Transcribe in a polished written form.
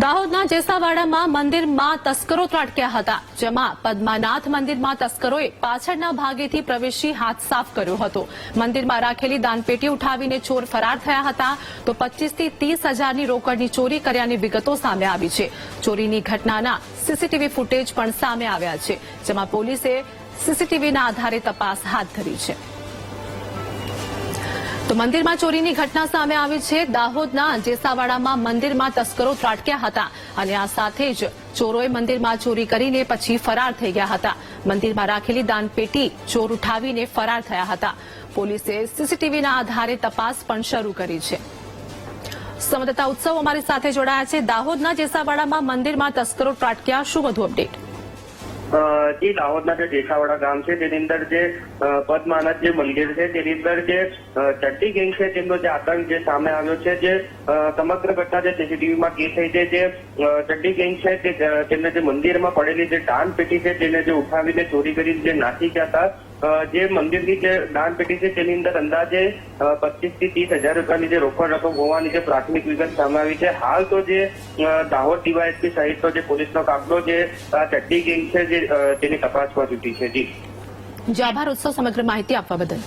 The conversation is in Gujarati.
દાહોદના જેસાવાડામાં મંદિરમાં તસ્કરો ત્રાટક્યા હતા, જેમાં પદ્માનાથ મંદિરમાં તસ્કરોએ પાછળના ભાગેથી પ્રવેશી હાથ સાફ કર્યો હતો. મંદિરમાં રાખેલી દાનપેટી ઉઠાવીને ચોર ફરાર થયા હતા, તો 25 થી 30 હજારની રોકડની ચોરી કર્યાની વિગતો સામે આવી છે. ચોરીની ઘટનાના સીસીટીવી ફૂટેજ પણ સામે આવ્યા છે, જેમાં પોલીસે સીસીટીવીના આધારે તપાસ હાથ ધરી છે. તો મંદિરમાં ચોરીની ઘટના સામે આવી છે. દાહોદના જેસાવાડામાં મંદિરમાં તસ્કરો ત્રાટક્યા હતા અને આ સાથે જ ચોરોએ મંદિરમાં ચોરી કરીને પછી ફરાર થઈ ગયા હતા. મંદિરમાં રાખેલી દાનપેટી ચોર ઉઠાવીને ફરાર થયા હતા. પોલીસે સીસીટીવીના આધારે તપાસ પણ શરૂ કરી છે. સંવાદદાતા ઉત્સવ અમારી સાથે જોડાયા છે. દાહોદના જેસાવાડામાં મંદિરમાં તસ્કરો ત્રાટક્યા, શું વધુ અપડેટ? જે દાહોદના જે જેસાવાડા ગામ છે તેની અંદર જે પદ્માનાથ જે મંદિર છે તેની અંદર જે ચડ્ડી ગેંગ છે તેમનો જે આતંક જે સામે આવ્યો છે. જે સમગ્ર ઘટના જે સીસીટીવીમાં કેદ થઈ છે, જે ચડ્ડી ગેંગ છે તેમને જે મંદિરમાં પડેલી જે દાન પેટી છે તેને જે ઉઠાવીને ચોરી કરી જે નાસી ગયા હતા. જે મંદિરની જે દાન પેટી છે તેની અંદર અંદાજે 25 થી 30 હજાર રૂપિયાની જે રોકડ રકમ હોવાની જે પ્રાથમિક વિગત સામે આવી છે. હાલ તો જે દાહોદ ડીવાયએસપી સહિતનો જે પોલીસનો કાફલો જે ચડ્ડી ગેંગ છે તેની તપાસમાં જુટી છે. જી આભાર ઉત્સવ, સમગ્ર માહિતી આપવા બદલ.